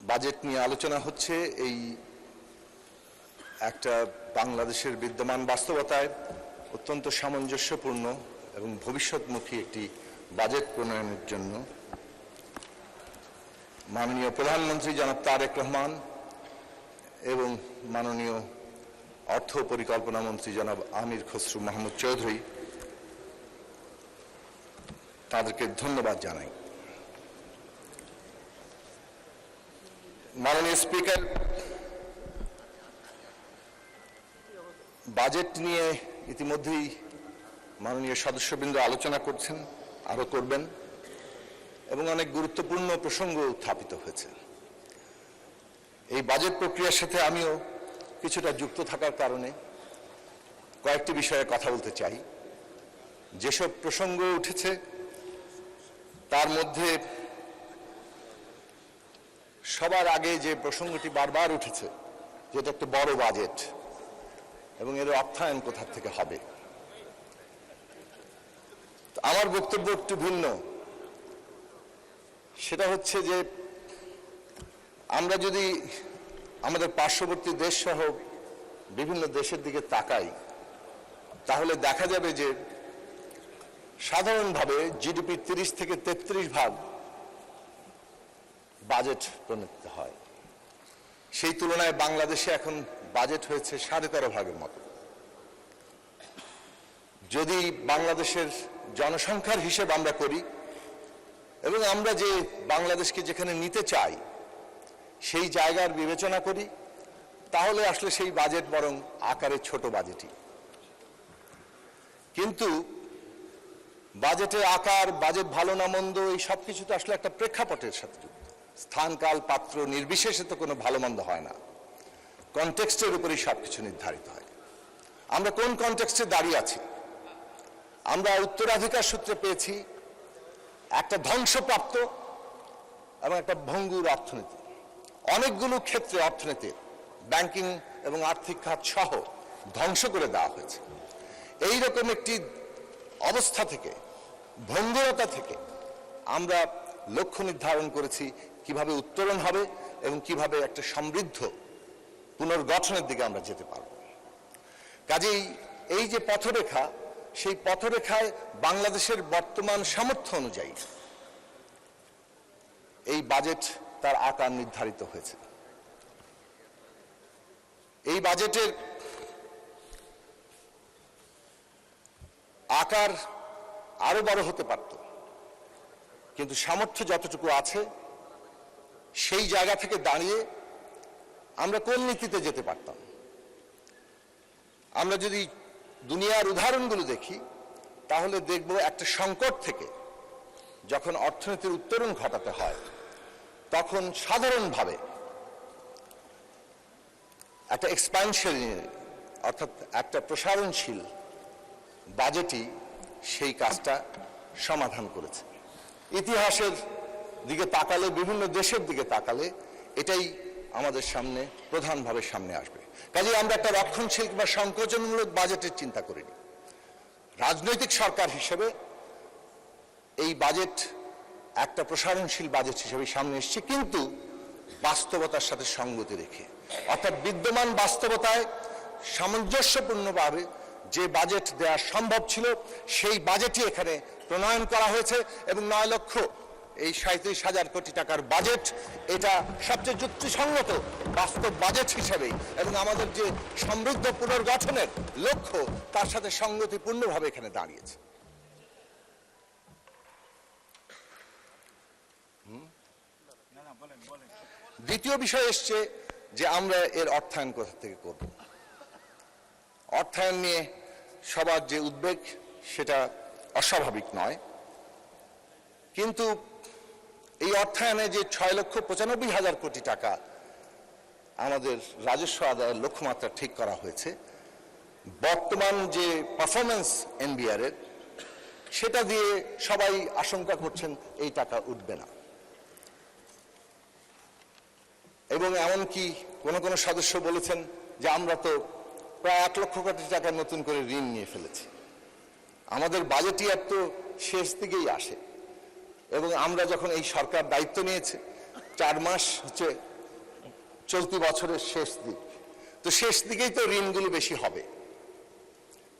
Budget নিয়ে আলোচনা হচ্ছে। এই একটা বাংলাদেশের বিদ্যমান বাস্তবতায় অত্যন্ত সামঞ্জস্যপূর্ণ এবং ভবিষ্যৎমুখী একটি বাজেট প্রণয়নের জন্য মাননীয় প্রধানমন্ত্রী জনাব তারেক রহমান এবং মাননীয় অর্থ পরিকল্পনা মন্ত্রী জনাব আমির খসরু মাহমুদ চৌধুরী, তাদেরকে ধন্যবাদ জানাই। মাননীয় স্পিকার, বাজেট নিয়ে ইতিমধ্যেই মাননীয় সদস্যবৃন্দ আলোচনা করছেন, আরো করবেন, এবং অনেক গুরুত্বপূর্ণ প্রসঙ্গ উত্থাপিত হয়েছে। এই বাজেট প্রক্রিয়ার সাথে আমিও কিছুটা যুক্ত থাকার কারণে কয়েকটি বিষয়ে কথা বলতে চাই। যেসব প্রসঙ্গ উঠেছে তার মধ্যে সবার আগে যে প্রসঙ্গটি বারবার উঠেছে, যেটা একটা বড় বাজেট এবং এর অর্থায়ন কোথা থেকে হবে। আমার বক্তব্য একটু ভিন্ন। সেটা হচ্ছে যে আমরা যদি আমাদের পার্শ্ববর্তী দেশ সহ বিভিন্ন দেশের দিকে তাকাই, তাহলে দেখা যাবে যে সাধারণভাবে জিডিপি 30 থেকে 33% বাজেট প্রণীত হয়। সেই তুলনায় বাংলাদেশে এখন বাজেট হয়েছে 13.5% মতো। যদি বাংলাদেশের জনসংখ্যার হিসেব আমরা করি এবং আমরা যে বাংলাদেশকে যেখানে নিতে চাই সেই জায়গার বিবেচনা করি, তাহলে আসলে সেই বাজেট বরং আকারে ছোট বাজেটই। কিন্তু বাজেটের আকার, বাজেট ভালো না মন্দ, এই সব কিছু তো আসলে একটা প্রেক্ষাপটের সাথে যুক্ত। স্থান, কাল, পাত্র নির্বিশেষে তো কোনো ভালো মন্দ হয় না, কনটেক্সটের উপরেই সবকিছু নির্ধারিত হয়। আমরা কোন কনটেক্সটে দাঁড়িয়ে আছি? আমরা উত্তরাধিকার সূত্রে পেয়েছি একটা ধ্বংসপ্রাপ্ত এবং একটা ভঙ্গুর অর্থনীতি। অনেকগুলো ক্ষেত্রে অর্থনীতির, ব্যাংকিং এবং আর্থিক খাত সহ ধ্বংস করে দেওয়া হয়েছে। এইরকম একটি অবস্থা থেকে, ভঙ্গুরতা থেকে আমরা লক্ষ্য নির্ধারণ করেছি কিভাবে উত্তরণ হবে এবং কিভাবে একটা সমৃদ্ধ পুনর্গঠনের দিকে আমরা যেতে পারব। কাজেই এই যে পথরেখা, সেই পথরেখায় বাংলাদেশের বর্তমান সামর্থ্য অনুযায়ী এই বাজেট তার আকার নির্ধারিত হয়েছে। এই বাজেটের আকার আরো বড় হতে পারত, কিন্তু সামর্থ্য যতটুকু আছে সেই জায়গা থেকে দাঁড়িয়ে আমরা কোন নীতিতে যেতে পারতাম। আমরা যদি দুনিয়ার উদাহরণগুলো দেখি, তাহলে দেখব একটা সংকট থেকে যখন অর্থনীতির উত্তরণ ঘটাতে হয়, তখন সাধারণভাবে একটা এক্সপ্যানশনারি, অর্থাৎ একটা প্রসারণশীল বাজেটই সেই কাজটা সমাধান করেছে। ইতিহাসের দিকে তাকালে, বিভিন্ন দেশের দিকে তাকালে এটাই আমাদের সামনে প্রধানভাবে সামনে আসবে। কাজেই আমরা একটা রক্ষণশীল বা সংকোচনমূলক বাজেটের চিন্তা করিনি। রাজনৈতিক সরকার হিসেবে এই বাজেট একটা প্রসারণশীল বাজেট হিসেবে সামনে এসেছে, কিন্তু বাস্তবতার সাথে সঙ্গতি রেখে, অর্থাৎ বিদ্যমান বাস্তবতায় সামঞ্জস্যপূর্ণভাবে যে বাজেট দেওয়া সম্ভব ছিল সেই বাজেটই এখানে প্রণয়ন করা হয়েছে। এবং 9 লক্ষ এই 37,000 কোটি টাকার বাজেট, এটা সবচেয়ে যুক্তিসঙ্গত বাস্তব বাজেট হিসেবেই এবং আমাদের যে সমৃদ্ধ পুনর্গঠনের লক্ষ্য তার সাথে সঙ্গতিপূর্ণভাবে এখানে দাঁড়িয়েছে। দ্বিতীয় বিষয় এসছে যে আমরা এর অর্থায়ন কোথা থেকে করব। অর্থায়ন নিয়ে সবার যে উদ্বেগ, সেটা অস্বাভাবিক নয়, কিন্তু এই অর্থায়নে যে 6,95,000 কোটি টাকা আমাদের রাজস্ব আদায়ের লক্ষ্যমাত্রা ঠিক করা হয়েছে, বর্তমান যে পারফরমেন্স এনবিআর এর, সেটা দিয়ে সবাই আশঙ্কা করছেন এই টাকা উঠবে না। এবং এমনকি কোনো সদস্য বলেছেন যে আমরা তো প্রায় 1 লক্ষ কোটি টাকা নতুন করে ঋণ নিয়ে ফেলেছি। আমাদের বাজেট ইয়ার তো শেষ দিকেই আসে এবং আমরা যখন এই সরকার দায়িত্ব নিয়েছে 4 মাস হচ্ছে চলতি বছরের শেষ দিক, তো শেষ দিকেই তো ঋণগুলো বেশি হবে।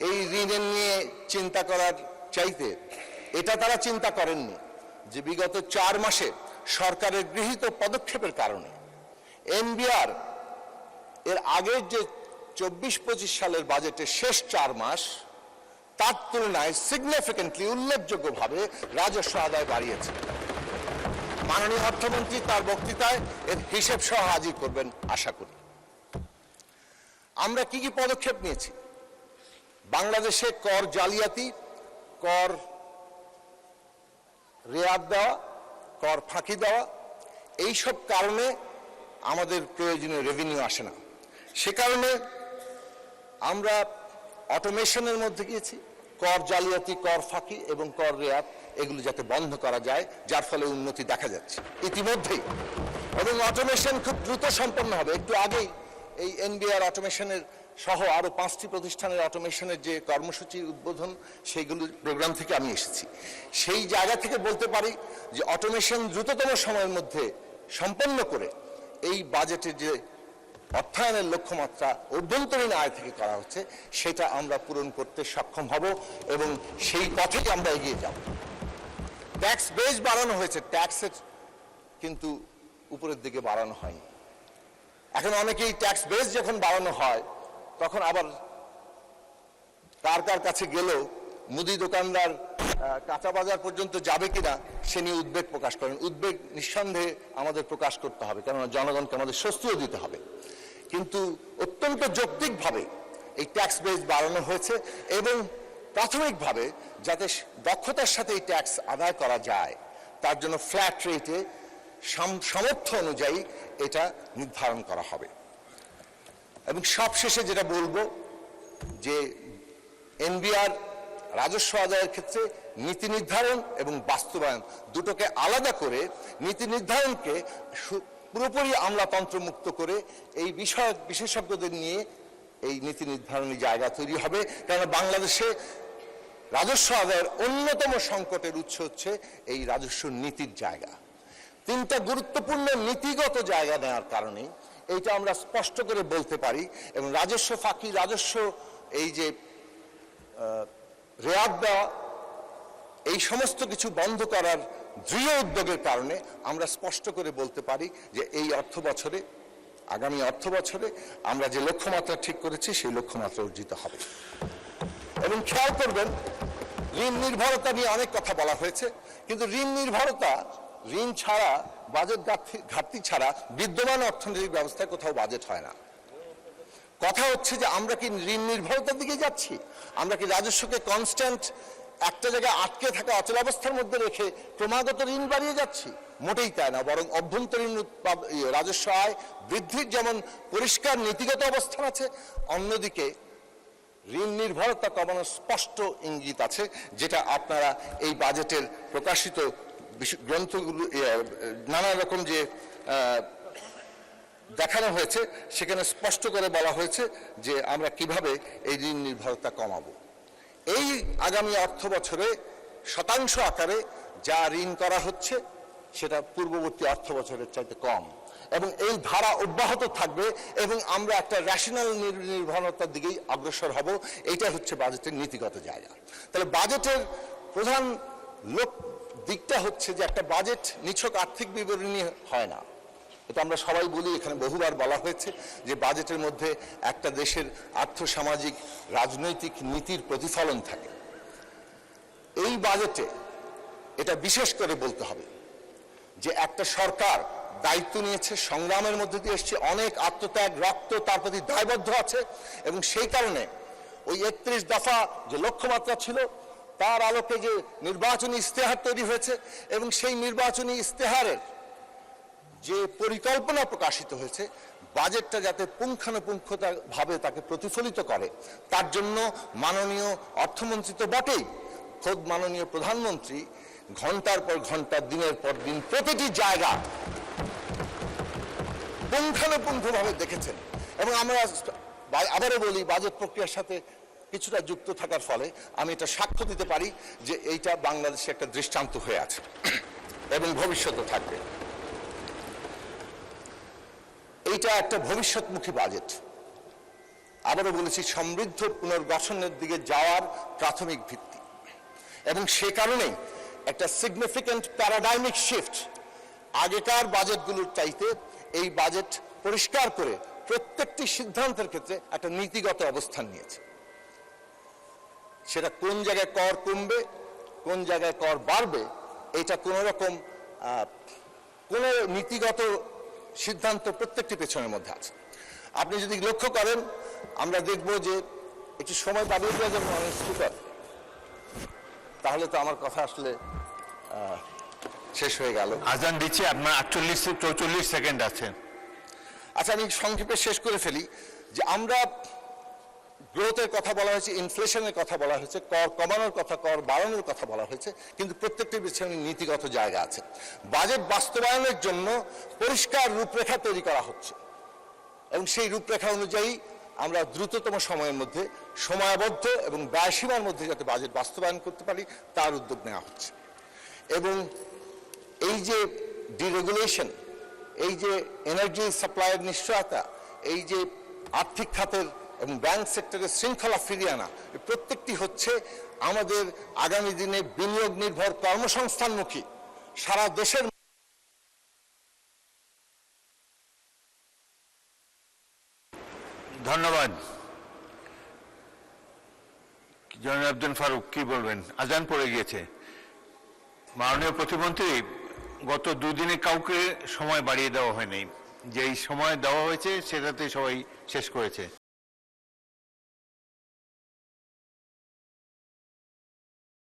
এই ঋণের নিয়ে চিন্তা করার চাইতে এটা তারা চিন্তা করেননি যে বিগত 4 মাসে সরকারের গৃহীত পদক্ষেপের কারণে এনবিআর এর আগের যে 24-25 সালের বাজেটের শেষ 4 মাস তার তুলনায় সিগনিফিকেন্টলি উল্লেখযোগ্যভাবে রাজস্ব আদায় বাড়িয়েছে। মাননীয় অর্থমন্ত্রী তার বক্তৃতায় এর হিসেব সহ হাজির করবেন আশা করি। আমরা কি কি পদক্ষেপ নিয়েছি? বাংলাদেশে কর জালিয়াতি, কর রেয়াত দেওয়া, কর ফাঁকি দেওয়া, এইসব কারণে আমাদের প্রয়োজনীয় রেভিনিউ আসে না। সে কারণে আমরা অটোমেশনের মধ্যে গিয়েছি, কর জালিয়াতি, কর ফাঁকি এবং কর রেয়াত এগুলো যাতে বন্ধ করা যায়, যার ফলে উন্নতি দেখা যাচ্ছে ইতিমধ্যেই। এবং অটোমেশন খুব দ্রুত সম্পন্ন হবে। একটু আগেই এই এনবিআর অটোমেশনের সহ আরো 5টি প্রতিষ্ঠানের অটোমেশনের যে কর্মসূচি উদ্বোধন, সেইগুলো প্রোগ্রাম থেকে আমি এসেছি। সেই জায়গা থেকে বলতে পারি যে অটোমেশন দ্রুততম সময়ের মধ্যে সম্পন্ন করে এই বাজেটের যে অর্থায়নের লক্ষ্যমাত্রা অভ্যন্তরীণ আয় থেকে করা হচ্ছে সেটা আমরা পূরণ করতে সক্ষম হব এবং সেই পথেই আমরা এগিয়ে যাব। ট্যাক্স বেস বাড়ানো হয়েছে, ট্যাক্সের কিন্তু উপরের দিকে বাড়ানো হয়নি। এখন অনেকেই ট্যাক্স বেস যখন বাড়ানো হয় তখন আবার কার কার কাছে গেলেও মুদি দোকানদার কাঁচা বাজার পর্যন্ত যাবে কিনা সে নিয়ে উদ্বেগ প্রকাশ করেন। উদ্বেগ নিঃসন্দেহে আমাদের প্রকাশ করতে হবে, কেননা জনগণকে আমাদের স্বস্তিও দিতে হবে। কিন্তু অত্যন্ত যৌক্তিকভাবে এই ট্যাক্স বেস বাড়ানো হয়েছে এবং প্রাথমিকভাবে যাতে দক্ষতার সাথে এই ট্যাক্স আদায় করা যায় তার জন্য ফ্ল্যাট রেটে সামর্থ্য অনুযায়ী এটা নির্ধারণ করা হবে। এবং সবশেষে যেটা বলবো যে এনবিআর রাজস্ব আদায়ের ক্ষেত্রে নীতি নির্ধারণ এবং বাস্তবায়ন দুটোকে আলাদা করে নীতি নির্ধারণকে পুরোপুরি আমলাতন্ত্র মুক্ত করে এই বিষয়ক বিশেষজ্ঞদের নিয়ে এই নীতি নির্ধারণী জায়গা তৈরি হবে। কারণ বাংলাদেশে রাজস্ব আদায়ের অন্যতম সংকটের উৎস হচ্ছে এই রাজস্ব নীতির জায়গা। 3টা গুরুত্বপূর্ণ নীতিগত জায়গা নেওয়ার কারণে এইটা আমরা স্পষ্ট করে বলতে পারি। এবং রাজস্ব ফাঁকি, রাজস্ব এই যে রেয়াত দেওয়া, এই সমস্ত কিছু বন্ধ করার দৃঢ় উদ্যোগের কারণে আমরা স্পষ্ট করে বলতে পারি যে এই অর্থ বছরে, আগামী অর্থ বছরে আমরা যে লক্ষ্যমাত্রা ঠিক করেছি সেই লক্ষ্যমাত্রা অর্জিত হবে। এবং খেয়াল করবেন, ঋণ নির্ভরতা নিয়ে অনেক কথা বলা হয়েছে, কিন্তু ঋণ নির্ভরতা, ঋণ ছাড়া, বাজেট ঘাটতি ছাড়া বিদ্যমান অর্থনৈতিক ব্যবস্থায় কোথাও বাজেট হয় না। কথা হচ্ছে যে আমরা কি ঋণ নির্ভরতার দিকে যাচ্ছি? আমরা কি রাজস্বকে কনস্ট্যান্ট একটা জায়গায় আটকে থাকা অচলাবস্থার মধ্যে রেখে ক্রমাগত ঋণ বাড়িয়ে যাচ্ছি? মোটেই তাই না। বরং অভ্যন্তরীণ রাজস্ব আয় বৃদ্ধির যেমন পরিষ্কার নীতিগত অবস্থান আছে, অন্যদিকে ঋণ নির্ভরতা কমানোর স্পষ্ট ইঙ্গিত আছে, যেটা আপনারা এই বাজেটের প্রকাশিত গ্রন্থগুলো নানা রকম যে দেখানো হয়েছে সেখানে স্পষ্ট করে বলা হয়েছে যে আমরা কিভাবে এই ঋণ নির্ভরতা কমাবো। এই আগামী অর্থ বছরে শতাংশ আকারে যা ঋণ করা হচ্ছে সেটা পূর্ববর্তী অর্থ বছরের চাইতে কম, এবং এই ধারা অব্যাহত থাকবে এবং আমরা একটা রেশনাল নির্ভরতার দিকেই অগ্রসর হব। এইটা হচ্ছে বাজেটের নীতিগত জায়গা। তাহলে বাজেটের প্রধান দিকটা হচ্ছে যে একটা বাজেট নিছক আর্থিক বিবরণী হয় না। এটা আমরা সবাই বলি, এখানে বহুবার বলা হয়েছে যে বাজেটের মধ্যে একটা দেশের আর্থসামাজিক রাজনৈতিক নীতির প্রতিফলন থাকে। এই বাজেটে এটা বিশেষ করে বলতে হবে যে একটা সরকার দায়িত্ব নিয়েছে, সংগ্রামের মধ্যে দিয়ে এসছে, অনেক আত্মত্যাগ, রক্ত তার প্রতি দায়বদ্ধ আছে, এবং সেই কারণে ওই 31 দফা যে লক্ষ্যমাত্রা ছিল তার আলোকে যে নির্বাচনী ইস্তেহার তৈরি হয়েছে এবং সেই নির্বাচনী ইস্তেহারের যে পরিকল্পনা প্রকাশিত হয়েছে, বাজেটটা যাতে পুঙ্খানুপুঙ্খভাবে তাকে প্রতিফলিত করে তার জন্য মাননীয় অর্থমন্ত্রী তো বটেই, খোদ মাননীয় প্রধানমন্ত্রী ঘন্টার পর ঘন্টা, দিনের পর দিন প্রতিটি জায়গা পুঙ্খানুপুঙ্খভাবে দেখেছেন। এবং আমরা আবারও বলি, বাজেট প্রক্রিয়ার সাথে কিছুটা যুক্ত থাকার ফলে আমি এটা সাক্ষ্য দিতে পারি যে এইটা বাংলাদেশে একটা দৃষ্টান্ত হয়ে আছে এবং ভবিষ্যতে থাকবে। এইটা একটা ভবিষ্যৎমুখী বাজেট। আবারও বলেছি, সমৃদ্ধ পুনর্গঠনের দিকে যাওয়ার প্রাথমিক ভিত্তি, এবং সে কারণেই একটা সিগনিফিক্যান্ট প্যারাডাইমিক শিফট। আগেকার বাজেটগুলোর চাইতে এই বাজেট পরিষ্কার করে প্রত্যেকটি সিদ্ধান্তের ক্ষেত্রে একটা নীতিগত অবস্থান নিয়েছে। সেটা কোন জায়গায় কর কমবে, কোন জায়গায় কর বাড়বে, এটা কোনো রকম কোন নীতিগত সিদ্ধান্ত প্রত্যেকটি পেছনের মধ্যে আছে। আপনি যদি লক্ষ্য করেন, আমরা দেখব যে একটু সময় বাড়িয়ে দেওয়া যাবে অনেক স্পিকার, তাহলে তো আমার কথা আসলে শেষ হয়ে গেল। আজান দিচ্ছি, আপনার 48-44 সেকেন্ড আছে। আচ্ছা, আমি সংক্ষেপে শেষ করে ফেলি যে আমরা গ্রোথের কথা বলা হয়েছে, ইনফ্লেশনের কথা বলা হয়েছে, কর কমানোর কথা, কর বাড়ানোর কথা বলা হয়েছে, কিন্তু প্রত্যেকটির পিছনে নীতিগত জায়গা আছে। বাজেট বাস্তবায়নের জন্য পরিষ্কার রূপরেখা তৈরি করা হচ্ছে, এবং সেই রূপরেখা অনুযায়ী আমরা দ্রুততম সময়ের মধ্যে সময়াবদ্ধ এবং ব্যয়সীমার মধ্যে যাতে বাজেট বাস্তবায়ন করতে পারি তার উদ্যোগ নেওয়া হচ্ছে। এবং এই যে ডিরেগুলেশন, এই যে এনার্জি সাপ্লাইয়ের নিশ্চয়তা, এই যে আর্থিক খাতের এবং ব্যাংক সেক্টরের শৃঙ্খলা ফিরিয়ে আনা, প্রত্যেকটি হচ্ছে আমাদের আগামী দিনে বিনিয়োগ নির্ভর কর্মসংস্থানমুখী সারা দেশের। ধন্যবাদ। জনাব আব্দুল ফারুক, কি বলবেন? আজান পড়ে গিয়েছে। মাননীয় প্রতিমন্ত্রী, গত দুদিনে কাউকে সময় বাড়িয়ে দেওয়া হয়নি, যেই সময় দেওয়া হয়েছে সেটাতে সবাই শেষ করেছে।